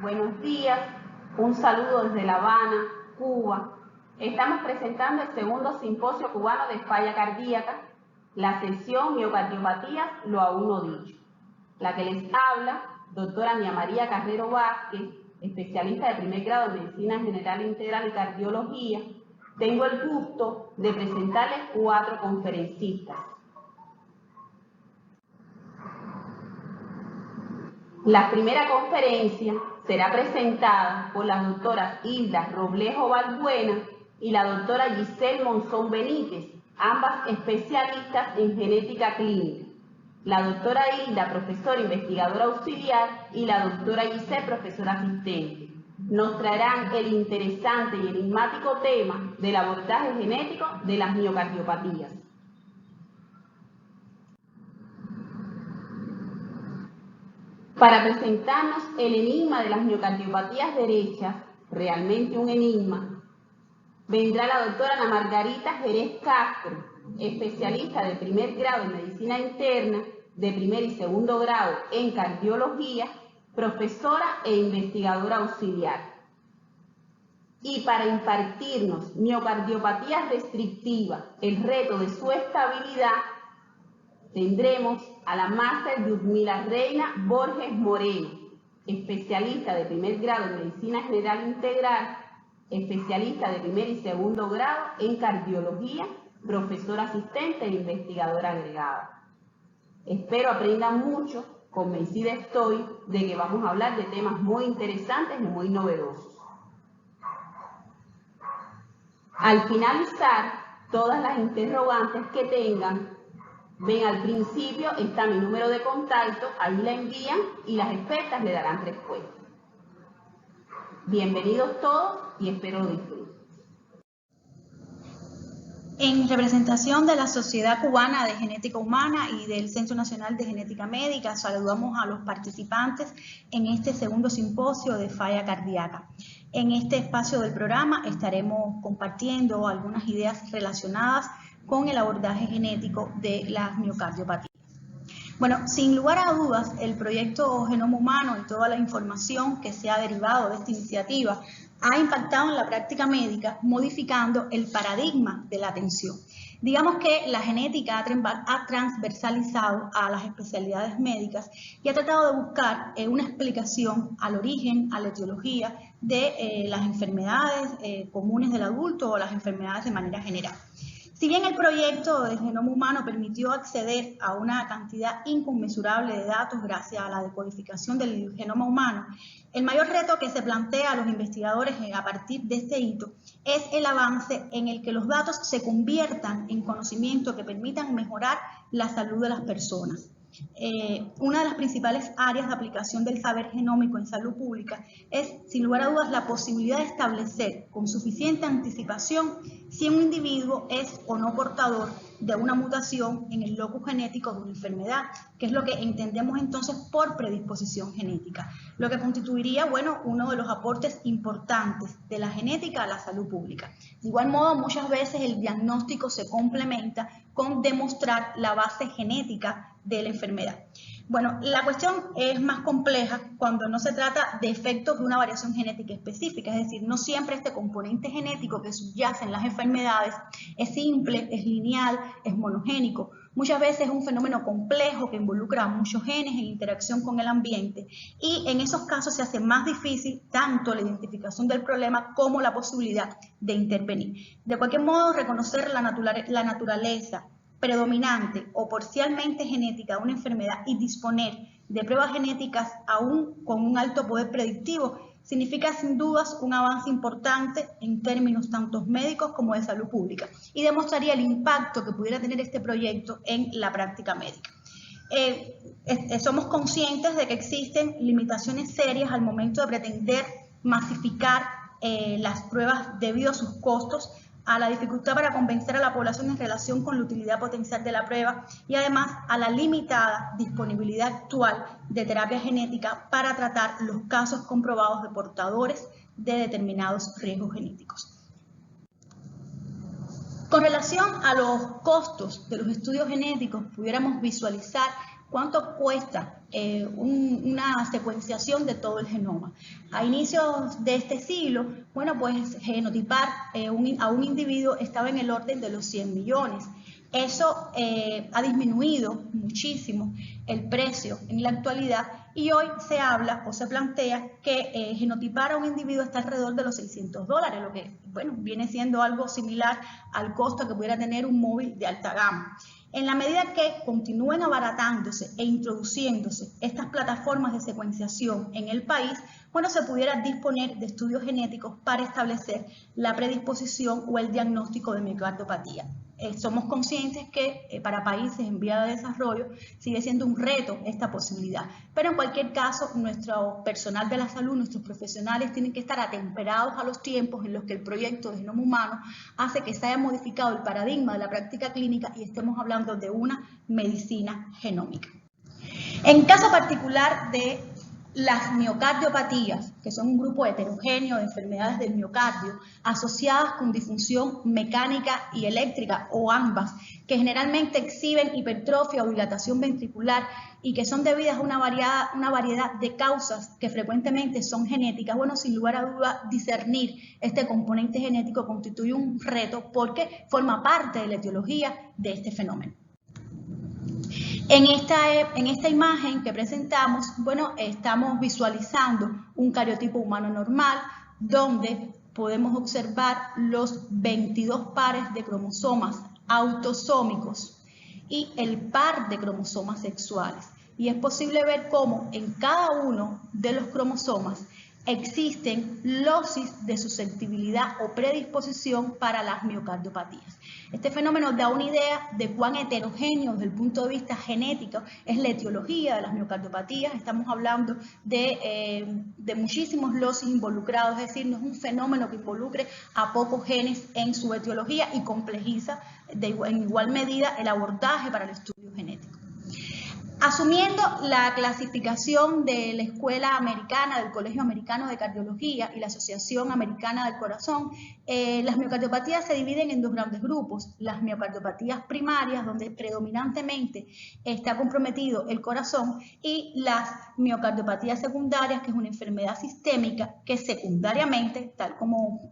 buenos días, un saludo desde La Habana, Cuba. Estamos presentando el segundo simposio cubano de falla cardíaca, la sesión Miocardiopatías, lo aún no dicho. La que les habla, doctora Mía María Carrero Vázquez, especialista de primer grado en Medicina General Integral y Cardiología. Tengo el gusto de presentarles 4 conferencistas. La primera conferencia será presentada por las doctoras Hilda Roblejo Balbuena y la doctora Giselle Monzón Benítez, ambas especialistas en genética clínica. La doctora Hilda, profesora investigadora auxiliar, y la doctora Giselle, profesora asistente. Nos traerán el interesante y enigmático tema del abordaje genético de las miocardiopatías. Para presentarnos el enigma de las miocardiopatías derechas, realmente un enigma, vendrá la doctora Ana Margarita Jerez Castro, especialista de primer grado en medicina interna, de primer y segundo grado en cardiología, profesora e investigadora auxiliar. Y para impartirnos miocardiopatías restrictivas, el reto de su estabilidad, tendremos a la máster Yudmila Reina Borges Moreno, especialista de primer grado en Medicina General Integral, especialista de primer y segundo grado en Cardiología, profesora asistente e investigadora agregada. Espero aprendan mucho, convencida estoy de que vamos a hablar de temas muy interesantes y muy novedosos. Al finalizar, todas las interrogantes que tengan, ven, al principio está mi número de contacto, ahí la envían y las expertas le darán respuesta. Bienvenidos todos y espero lo disfruten. En representación de la Sociedad Cubana de Genética Humana y del Centro Nacional de Genética Médica, saludamos a los participantes en este segundo simposio de falla cardíaca. En este espacio del programa estaremos compartiendo algunas ideas relacionadas con el abordaje genético de las miocardiopatías. Bueno, sin lugar a dudas, el proyecto Genoma Humano y toda la información que se ha derivado de esta iniciativa ha impactado en la práctica médica, modificando el paradigma de la atención. Digamos que la genética ha transversalizado a las especialidades médicas y ha tratado de buscar una explicación al origen, a la etiología de las enfermedades comunes del adulto o las enfermedades de manera general. Si bien el proyecto de Genoma Humano permitió acceder a una cantidad inconmensurable de datos gracias a la decodificación del genoma humano, el mayor reto que se plantea a los investigadores a partir de este hito es el avance en el que los datos se conviertan en conocimiento que permitan mejorar la salud de las personas. Una de las principales áreas de aplicación del saber genómico en salud pública es, sin lugar a dudas, la posibilidad de establecer con suficiente anticipación si un individuo es o no portador de una mutación en el locus genético de una enfermedad, que es lo que entendemos entonces por predisposición genética, lo que constituiría, bueno, uno de los aportes importantes de la genética a la salud pública. De igual modo, muchas veces el diagnóstico se complementa con demostrar la base genética de la enfermedad. Bueno, la cuestión es más compleja cuando no se trata de efectos de una variación genética específica, es decir, no siempre este componente genético que subyace en las enfermedades es simple, es lineal, es monogénico. Muchas veces es un fenómeno complejo que involucra a muchos genes en interacción con el ambiente y en esos casos se hace más difícil tanto la identificación del problema como la posibilidad de intervenir. De cualquier modo, reconocer la naturaleza predominante o parcialmente genética de una enfermedad y disponer de pruebas genéticas aún con un alto poder predictivo significa sin dudas un avance importante en términos tanto médicos como de salud pública y demostraría el impacto que pudiera tener este proyecto en la práctica médica. Somos conscientes de que existen limitaciones serias al momento de pretender masificar las pruebas debido a sus costos, a la dificultad para convencer a la población en relación con la utilidad potencial de la prueba y además a la limitada disponibilidad actual de terapia genética para tratar los casos comprobados de portadores de determinados riesgos genéticos. Con relación a los costos de los estudios genéticos, pudiéramos visualizar ¿Cuánto cuesta una secuenciación de todo el genoma? A inicios de este siglo, bueno, pues genotipar a un individuo estaba en el orden de los 100 millones. Eso ha disminuido muchísimo el precio en la actualidad y hoy se habla o se plantea que genotipar a un individuo está alrededor de los $600, lo que, bueno, viene siendo algo similar al costo que pudiera tener un móvil de alta gama. En la medida que continúen abaratándose e introduciéndose estas plataformas de secuenciación en el país, bueno, se pudiera disponer de estudios genéticos para establecer la predisposición o el diagnóstico de miocardiopatía. Somos conscientes que para países en vía de desarrollo sigue siendo un reto esta posibilidad, pero en cualquier caso nuestro personal de la salud, nuestros profesionales tienen que estar atemperados a los tiempos en los que el proyecto de genoma humano hace que se haya modificado el paradigma de la práctica clínica y estemos hablando de una medicina genómica. En caso particular de las miocardiopatías, que son un grupo heterogéneo de enfermedades del miocardio asociadas con disfunción mecánica y eléctrica o ambas, que generalmente exhiben hipertrofia o dilatación ventricular y que son debidas a una variedad de causas que frecuentemente son genéticas, bueno, sin lugar a duda, discernir este componente genético constituye un reto porque forma parte de la etiología de este fenómeno. En esta imagen que presentamos, bueno, estamos visualizando un cariotipo humano normal donde podemos observar los 22 pares de cromosomas autosómicos y el par de cromosomas sexuales. Y es posible ver cómo en cada uno de los cromosomas existen locis de susceptibilidad o predisposición para las miocardiopatías. Este fenómeno da una idea de cuán heterogéneo desde el punto de vista genético es la etiología de las miocardiopatías. Estamos hablando de muchísimos locis involucrados, es decir, no es un fenómeno que involucre a pocos genes en su etiología y complejiza en igual medida el abordaje para el estudio genético. Asumiendo la clasificación de la Escuela Americana, del Colegio Americano de Cardiología y la Asociación Americana del Corazón, las miocardiopatías se dividen en dos grandes grupos. Las miocardiopatías primarias, donde predominantemente está comprometido el corazón, y las miocardiopatías secundarias, que es una enfermedad sistémica que secundariamente, tal como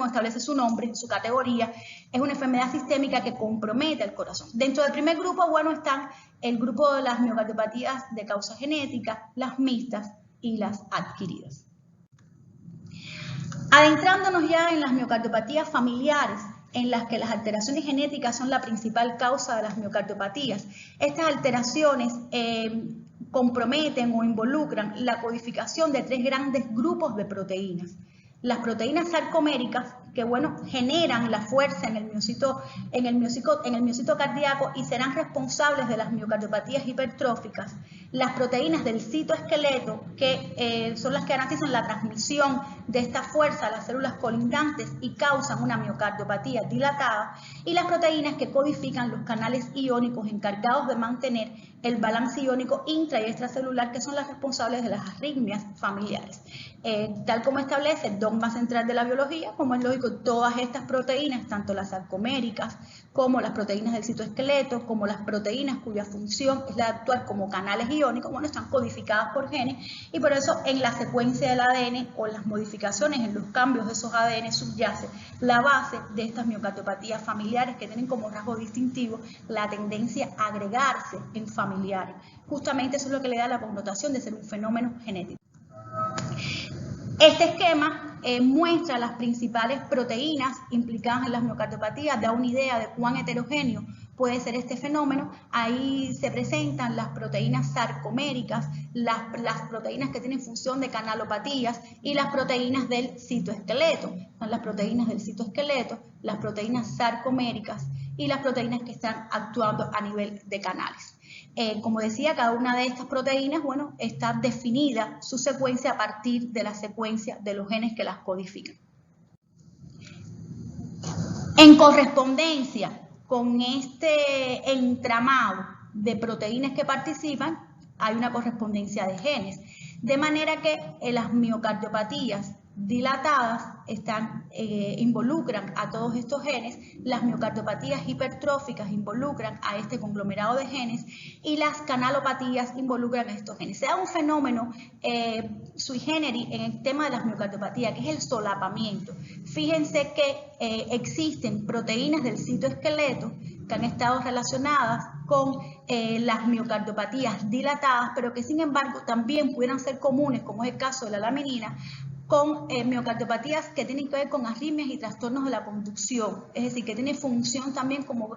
establece su nombre, su categoría, es una enfermedad sistémica que compromete el corazón. Dentro del primer grupo, bueno, están el grupo de las miocardiopatías de causa genética, las mixtas y las adquiridas. Adentrándonos ya en las miocardiopatías familiares, en las que las alteraciones genéticas son la principal causa de las miocardiopatías. Estas alteraciones comprometen o involucran la codificación de tres grandes grupos de proteínas. Las proteínas sarcoméricas, que bueno, generan la fuerza en el miocito cardíaco y serán responsables de las miocardiopatías hipertróficas. Las proteínas del citoesqueleto, que son las que garantizan la transmisión de esta fuerza a las células colindantes y causan una miocardiopatía dilatada. Y las proteínas que codifican los canales iónicos encargados de mantener el balance iónico intra y extracelular, que son las responsables de las arritmias familiares. Tal como establece el dogma central de la biología, como es lógico, todas estas proteínas, tanto las sarcoméricas como las proteínas del citoesqueleto, como las proteínas cuya función es la de actuar como canales iónicos, bueno, están codificadas por genes y por eso en la secuencia del ADN o en las modificaciones en los cambios de esos ADN subyace la base de estas miocardiopatías familiares que tienen como rasgo distintivo la tendencia a agregarse en familiares. Justamente eso es lo que le da la connotación de ser un fenómeno genético. Este esquema muestra las principales proteínas implicadas en las miocardiopatías, da una idea de cuán heterogéneo puede ser este fenómeno. Ahí se presentan las proteínas sarcoméricas, las proteínas que tienen función de canalopatías y las proteínas del citoesqueleto. Son las proteínas del citoesqueleto, las proteínas sarcoméricas y las proteínas que están actuando a nivel de canales. Como decía, cada una de estas proteínas, bueno, está definida su secuencia a partir de la secuencia de los genes que las codifican. En correspondencia con este entramado de proteínas que participan, hay una correspondencia de genes. De manera que las miocardiopatías dilatadas involucran a todos estos genes, las miocardiopatías hipertróficas involucran a este conglomerado de genes y las canalopatías involucran a estos genes. Se da un fenómeno sui generis en el tema de las miocardiopatías, que es el solapamiento. Fíjense que existen proteínas del citoesqueleto que han estado relacionadas con las miocardiopatías dilatadas, pero que sin embargo también pudieran ser comunes, como es el caso de la laminina, con miocardiopatías que tienen que ver con arritmias y trastornos de la conducción, es decir, que tienen función también como,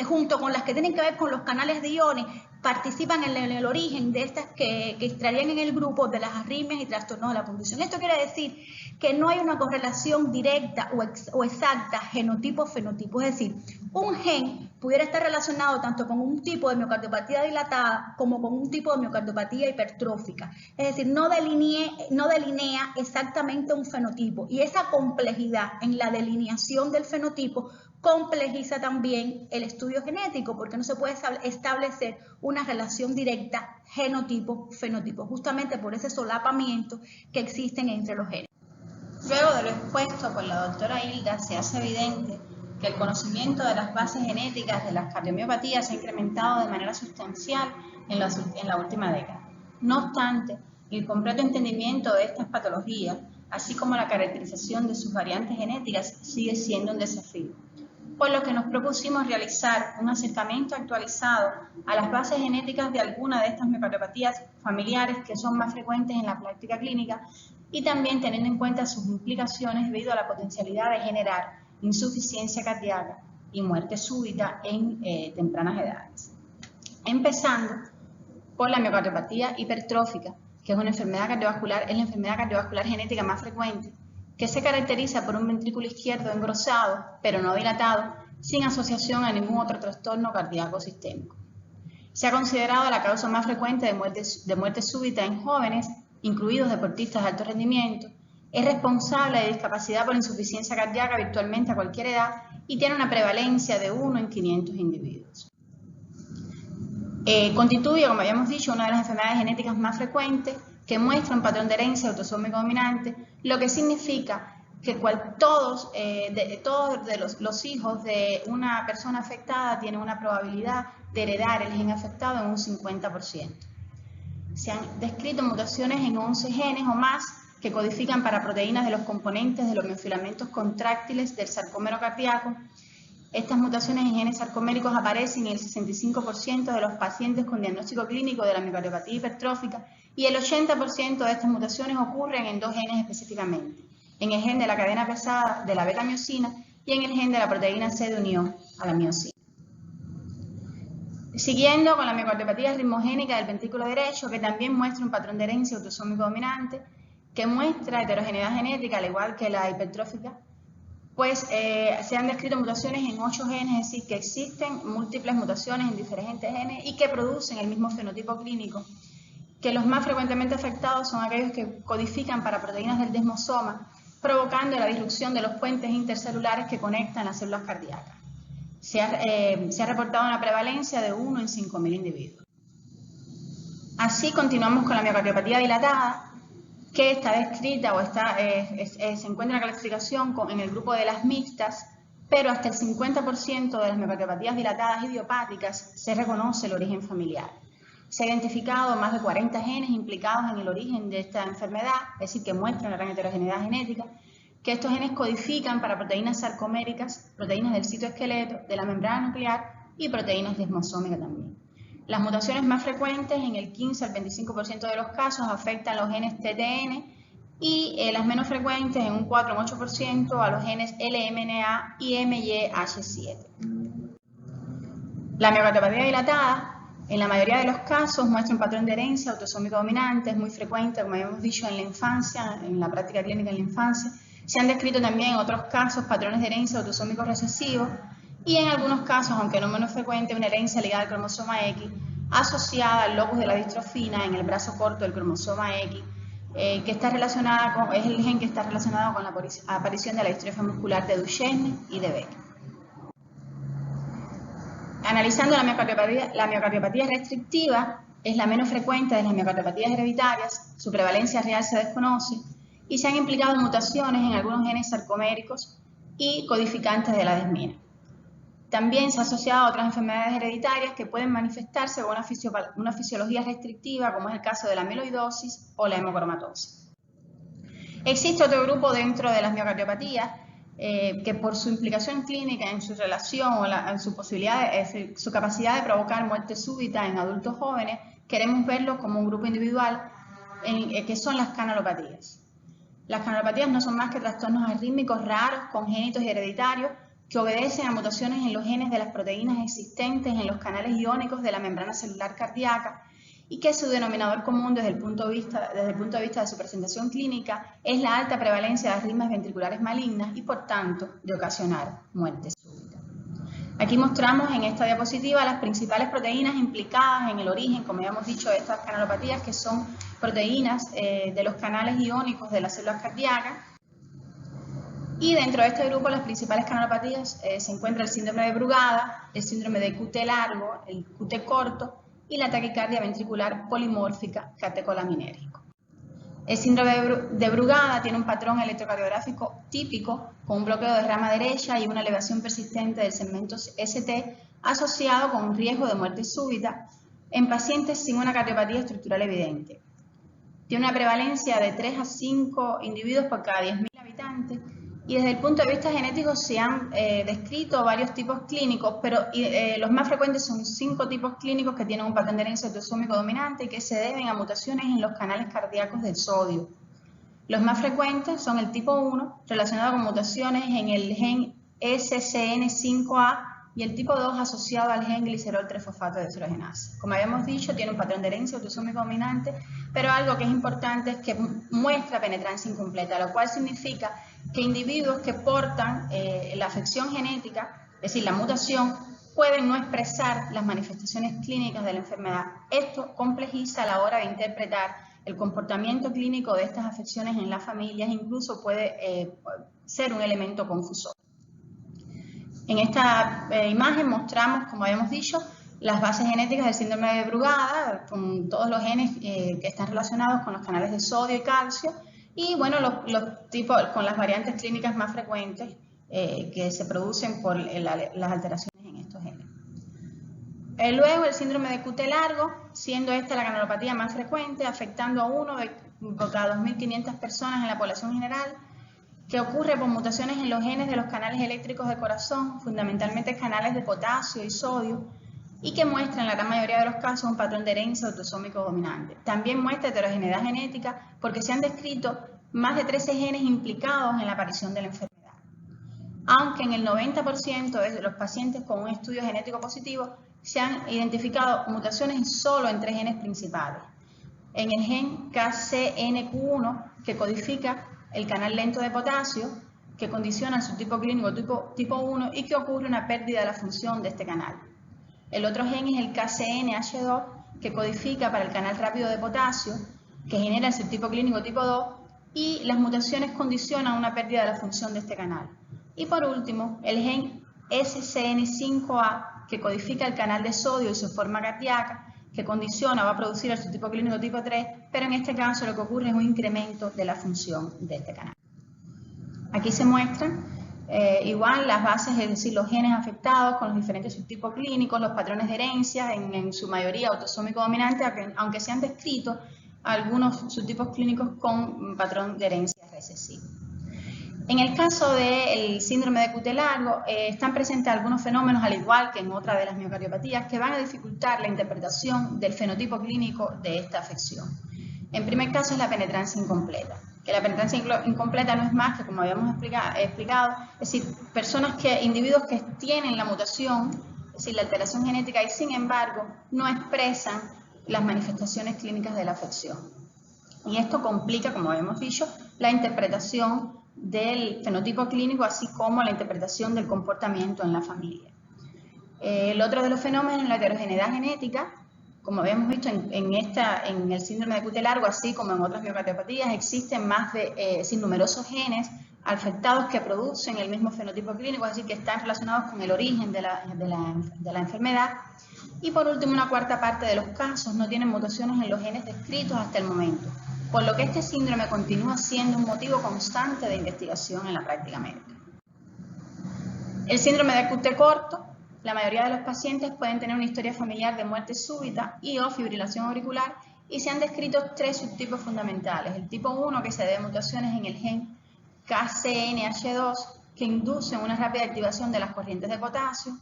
junto con las que tienen que ver con los canales de iones, participan en el origen de estas que estarían en el grupo de las arritmias y trastornos de la conducción. Esto quiere decir que no hay una correlación directa o exacta genotipo-fenotipo, es decir, un gen pudiera estar relacionado tanto con un tipo de miocardiopatía dilatada como con un tipo de miocardiopatía hipertrófica, es decir, no delinea exactamente un fenotipo, y esa complejidad en la delineación del fenotipo complejiza también el estudio genético, porque no se puede establecer una relación directa genotipo-fenotipo, justamente por ese solapamiento que existen entre los genes. Luego de lo expuesto por la doctora Hilda, se hace evidente que el conocimiento de las bases genéticas de las cardiomiopatías se ha incrementado de manera sustancial en la última década. No obstante, el completo entendimiento de estas patologías, así como la caracterización de sus variantes genéticas, sigue siendo un desafío, por lo que nos propusimos realizar un acercamiento actualizado a las bases genéticas de algunas de estas miocardiopatías familiares que son más frecuentes en la práctica clínica, y también teniendo en cuenta sus implicaciones debido a la potencialidad de generar insuficiencia cardíaca y muerte súbita en tempranas edades. Empezando por la miocardiopatía hipertrófica, que es una enfermedad cardiovascular, es la enfermedad cardiovascular genética más frecuente, que se caracteriza por un ventrículo izquierdo engrosado, pero no dilatado, sin asociación a ningún otro trastorno cardíaco sistémico. Se ha considerado la causa más frecuente de muerte súbita en jóvenes, incluidos deportistas de alto rendimiento. Es responsable de discapacidad por insuficiencia cardíaca virtualmente a cualquier edad y tiene una prevalencia de 1 en 500 individuos. Constituye, como habíamos dicho, una de las enfermedades genéticas más frecuentes que muestra un patrón de herencia autosómico dominante, lo que significa que todos los hijos de una persona afectada tienen una probabilidad de heredar el gen afectado en un 50%. Se han descrito mutaciones en 11 genes o más que codifican para proteínas de los componentes de los miofilamentos contráctiles del sarcómero cardíaco. Estas mutaciones en genes sarcoméricos aparecen en el 65% de los pacientes con diagnóstico clínico de la miocardiopatía hipertrófica, y el 80% de estas mutaciones ocurren en 2 genes específicamente, en el gen de la cadena pesada de la beta-miosina y en el gen de la proteína C de unión a la miosina. Siguiendo con la miocardiopatía ritmogénica del ventrículo derecho, que también muestra un patrón de herencia autosómico dominante, que muestra heterogeneidad genética, al igual que la hipertrófica, pues se han descrito mutaciones en 8 genes, es decir, que existen múltiples mutaciones en diferentes genes y que producen el mismo fenotipo clínico, que los más frecuentemente afectados son aquellos que codifican para proteínas del desmosoma, provocando la disrupción de los puentes intercelulares que conectan las células cardíacas. Se ha reportado una prevalencia de 1 en 5.000 individuos. Así continuamos con la miocardiopatía dilatada, que está descrita o se encuentra en la clasificación en el grupo de las mixtas, pero hasta el 50% de las miocardiopatías dilatadas idiopáticas se reconoce el origen familiar. Se ha identificado más de 40 genes implicados en el origen de esta enfermedad, es decir, que muestran la gran heterogeneidad genética, que estos genes codifican para proteínas sarcoméricas, proteínas del citoesqueleto, de la membrana nuclear y proteínas desmosómicas también. Las mutaciones más frecuentes, en el 15 al 25% de los casos, afectan los genes TTN y las menos frecuentes, en un 4 o 8%, a los genes LMNA y MYH7. La miocardiopatía dilatada, en la mayoría de los casos, muestra un patrón de herencia autosómico dominante, es muy frecuente, como habíamos dicho, en la infancia, en la práctica clínica en la infancia. Se han descrito también en otros casos patrones de herencia autosómicos recesivos y en algunos casos, aunque no menos frecuente, una herencia ligada al cromosoma X asociada al locus de la distrofina en el brazo corto del cromosoma X, que está relacionada es el gen que está relacionado con la aparición de la distrofia muscular de Duchenne y de Becker. Analizando la miocardiopatía restrictiva, es la menos frecuente de las miocardiopatías hereditarias, su prevalencia real se desconoce, y se han implicado mutaciones en algunos genes sarcoméricos y codificantes de la desmina. También se ha asociado a otras enfermedades hereditarias que pueden manifestarse con una fisiología restrictiva, como es el caso de la amiloidosis o la hemocromatosis. Existe otro grupo dentro de las miocardiopatías que por su implicación clínica, en su relación o en su posibilidad, su capacidad de provocar muerte súbita en adultos jóvenes, queremos verlo como un grupo individual, que son las canalopatías. Las canalopatías no son más que trastornos arrítmicos raros, congénitos y hereditarios, que obedecen a mutaciones en los genes de las proteínas existentes en los canales iónicos de la membrana celular cardíaca y que su denominador común desde el punto de vista de su presentación clínica es la alta prevalencia de arritmias ventriculares malignas y por tanto de ocasionar muerte súbita. Aquí mostramos en esta diapositiva las principales proteínas implicadas en el origen, como ya hemos dicho, de estas canalopatías, que son proteínas de los canales iónicos de las células cardíacas. Y dentro de este grupo, las principales canalopatías se encuentra el síndrome de Brugada, el síndrome de QT largo, el QT corto y la taquicardia ventricular polimórfica catecolaminérgico. El síndrome de Brugada tiene un patrón electrocardiográfico típico con un bloqueo de rama derecha y una elevación persistente del segmento ST asociado con un riesgo de muerte súbita en pacientes sin una cardiopatía estructural evidente. Tiene una prevalencia de 3 a 5 individuos por cada 10.000 habitantes. Y desde el punto de vista genético se han descrito varios tipos clínicos, pero los más frecuentes son 5 tipos clínicos que tienen un patrón de herencia autosómico dominante y que se deben a mutaciones en los canales cardíacos del sodio. Los más frecuentes son el tipo 1, relacionado con mutaciones en el gen SCN5A, y el tipo 2, asociado al gen glicerol 3-fosfato deshidrogenasa. Como habíamos dicho, tiene un patrón de herencia autosómico dominante, pero algo que es importante es que muestra penetrancia incompleta, lo cual significa que individuos que portan la afección genética, es decir, la mutación, pueden no expresar las manifestaciones clínicas de la enfermedad. Esto complejiza a la hora de interpretar el comportamiento clínico de estas afecciones en las familias, incluso puede ser un elemento confusor. En esta imagen mostramos, como habíamos dicho, las bases genéticas del síndrome de Brugada, con todos los genes que están relacionados con los canales de sodio y calcio, y bueno, los tipos con las variantes clínicas más frecuentes que se producen por las alteraciones en estos genes. Luego el síndrome de QT largo, siendo esta la canalopatía más frecuente, afectando a 1 de cada 2.500 personas en la población general, que ocurre por mutaciones en los genes de los canales eléctricos del corazón, fundamentalmente canales de potasio y sodio, y que muestra en la gran mayoría de los casos un patrón de herencia autosómico dominante. También muestra heterogeneidad genética porque se han descrito más de 13 genes implicados en la aparición de la enfermedad. Aunque en el 90% de los pacientes con un estudio genético positivo se han identificado mutaciones solo en 3 genes principales. En el gen KCNQ1, que codifica el canal lento de potasio, que condiciona el subtipo clínico tipo 1 y que ocurre una pérdida de la función de este canal. El otro gen es el KCNH2, que codifica para el canal rápido de potasio, que genera el subtipo clínico tipo 2, y las mutaciones condicionan una pérdida de la función de este canal. Y por último, el gen SCN5A, que codifica el canal de sodio y su forma cardíaca, que condiciona o va a producir el subtipo clínico tipo 3, pero en este caso lo que ocurre es un incremento de la función de este canal. Aquí se muestran igual las bases, es decir, los genes afectados con los diferentes subtipos clínicos, los patrones de herencia, en su mayoría autosómico dominante, aunque se han descrito algunos subtipos clínicos con patrón de herencia recesivo. En el caso del síndrome de QT largo, están presentes algunos fenómenos, al igual que en otra de las miocardiopatías, que van a dificultar la interpretación del fenotipo clínico de esta afección. En primer caso es la penetrancia incompleta, que la penetrancia incompleta no es más que, como habíamos explicado, es decir, individuos que tienen la mutación, es decir, la alteración genética, y sin embargo no expresan las manifestaciones clínicas de la afección. Y esto complica, como habíamos dicho, la interpretación del fenotipo clínico, así como la interpretación del comportamiento en la familia. El otro de los fenómenos es la heterogeneidad genética. Como habíamos visto en el síndrome de QT largo, así como en otras miocardiopatías, existen numerosos genes afectados que producen el mismo fenotipo clínico, así que están relacionados con el origen de la enfermedad. Y por último, una cuarta parte de los casos no tienen mutaciones en los genes descritos hasta el momento. por lo que este síndrome continúa siendo un motivo constante de investigación en la práctica médica. El síndrome de acute corto, la mayoría de los pacientes pueden tener una historia familiar de muerte súbita y o fibrilación auricular y se han descrito 3 subtipos fundamentales. El tipo 1, que se debe a mutaciones en el gen KCNH2 que inducen una rápida activación de las corrientes de potasio.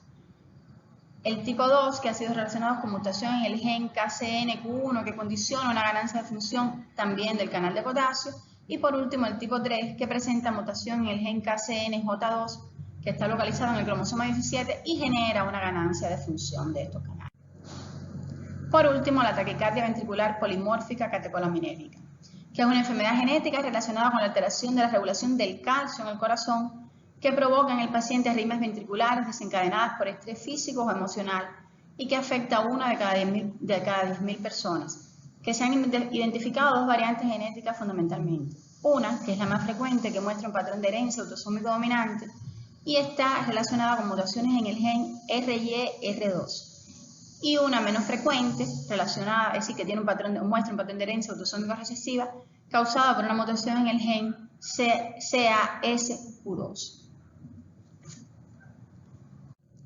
El tipo 2, que ha sido relacionado con mutación en el gen KCNQ1 que condiciona una ganancia de función también del canal de potasio. Y por último, el tipo 3, que presenta mutación en el gen KCNJ2 que está localizado en el cromosoma 17 y genera una ganancia de función de estos canales. Por último, la taquicardia ventricular polimórfica catecolaminérgica, que es una enfermedad genética relacionada con la alteración de la regulación del calcio en el corazón que provoca en el paciente arritmias ventriculares desencadenadas por estrés físico o emocional y que afecta a una de cada 10.000 personas, que se han identificado 2 variantes genéticas fundamentalmente. Una, que es la más frecuente, que muestra un patrón de herencia autosómico dominante, y está relacionada con mutaciones en el gen RY-R2. Y una menos frecuente, relacionada, es decir, que tiene muestra un patrón de herencia autosómica recesiva, causada por una mutación en el gen CASQ2.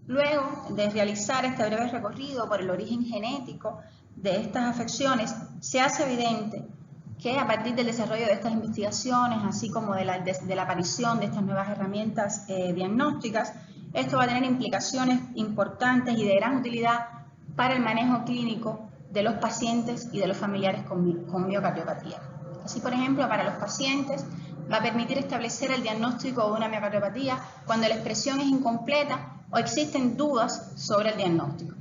Luego de realizar este breve recorrido por el origen genético de estas afecciones, se hace evidente que a partir del desarrollo de estas investigaciones, así como de la aparición de estas nuevas herramientas diagnósticas, esto va a tener implicaciones importantes y de gran utilidad para el manejo clínico de los pacientes y de los familiares con miocardiopatía. Así, por ejemplo, para los pacientes va a permitir establecer el diagnóstico de una miocardiopatía cuando la expresión es incompleta o existen dudas sobre el diagnóstico.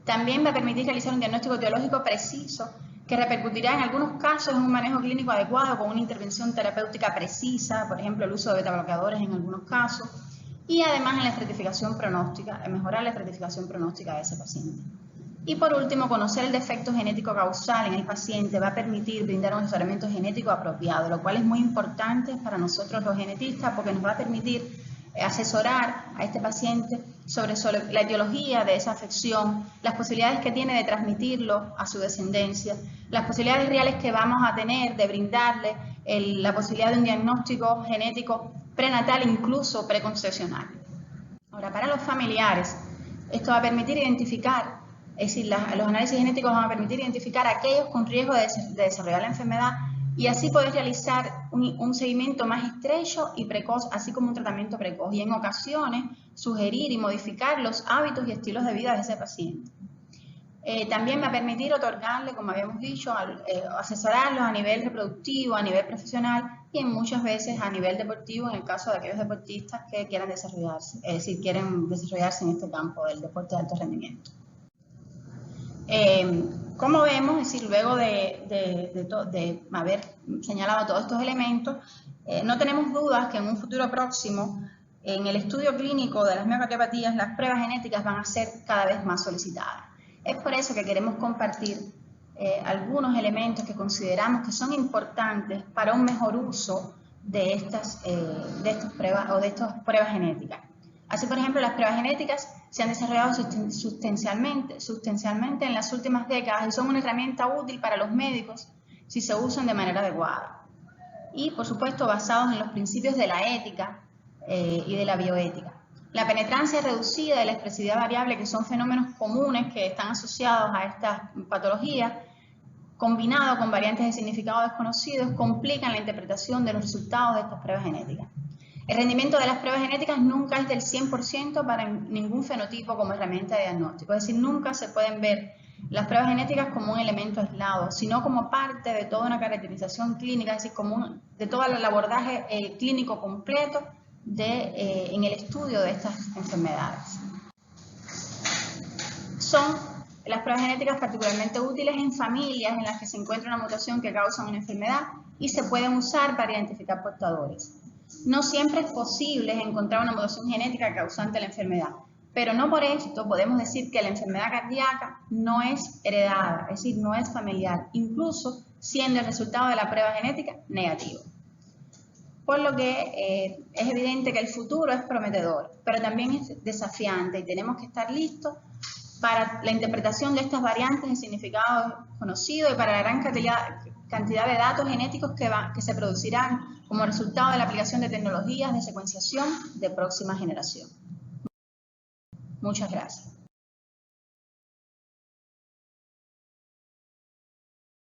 También va a permitir realizar un diagnóstico etiológico preciso que repercutirá en algunos casos en un manejo clínico adecuado con una intervención terapéutica precisa, por ejemplo el uso de betabloqueadores en algunos casos, y además en la estratificación pronóstica, en mejorar la estratificación pronóstica de ese paciente. Y por último, conocer el defecto genético causal en el paciente va a permitir brindar un asesoramiento genético apropiado, lo cual es muy importante para nosotros los genetistas porque nos va a permitir asesorar a este paciente sobre la etiología de esa afección, las posibilidades que tiene de transmitirlo a su descendencia, las posibilidades reales que vamos a tener de brindarle la posibilidad de un diagnóstico genético prenatal, incluso preconcepcional. Ahora, para los familiares, esto va a permitir identificar, es decir, los análisis genéticos van a permitir identificar a aquellos con riesgo de desarrollar la enfermedad y así poder realizar un seguimiento más estrecho y precoz, así como un tratamiento precoz, y en ocasiones sugerir y modificar los hábitos y estilos de vida de ese paciente. También va a permitir otorgarle, como habíamos dicho, asesorarlos a nivel reproductivo, a nivel profesional y muchas veces a nivel deportivo en el caso de aquellos deportistas que quieran desarrollarse, es decir, quieren desarrollarse en este campo del deporte de alto rendimiento. Como vemos, es decir, luego de haber señalado todos estos elementos, no tenemos dudas que en un futuro próximo, en el estudio clínico de las miocardiopatías, las pruebas genéticas van a ser cada vez más solicitadas. Es por eso que queremos compartir algunos elementos que consideramos que son importantes para un mejor uso de estas pruebas genéticas. Así, por ejemplo, las pruebas genéticas se han desarrollado sustancialmente en las últimas décadas y son una herramienta útil para los médicos si se usan de manera adecuada. Y, por supuesto, basados en los principios de la ética y de la bioética. La penetrancia reducida y la expresividad variable, que son fenómenos comunes que están asociados a estas patologías, combinado con variantes de significado desconocidos, complican la interpretación de los resultados de estas pruebas genéticas. El rendimiento de las pruebas genéticas nunca es del 100% para ningún fenotipo como herramienta de diagnóstico, es decir, nunca se pueden ver las pruebas genéticas como un elemento aislado, sino como parte de toda una caracterización clínica, es decir, de todo el abordaje clínico completo en el estudio de estas enfermedades. Son las pruebas genéticas particularmente útiles en familias en las que se encuentra una mutación que causa una enfermedad y se pueden usar para identificar portadores. No siempre es posible encontrar una mutación genética causante de la enfermedad, pero no por esto podemos decir que la enfermedad cardíaca no es heredada, es decir, no es familiar, incluso siendo el resultado de la prueba genética negativo. Por lo que es evidente que el futuro es prometedor, pero también es desafiante y tenemos que estar listos para la interpretación de estas variantes de significado conocido y para la gran cantidad cantidad de datos genéticos que se producirán como resultado de la aplicación de tecnologías de secuenciación de próxima generación. Muchas gracias.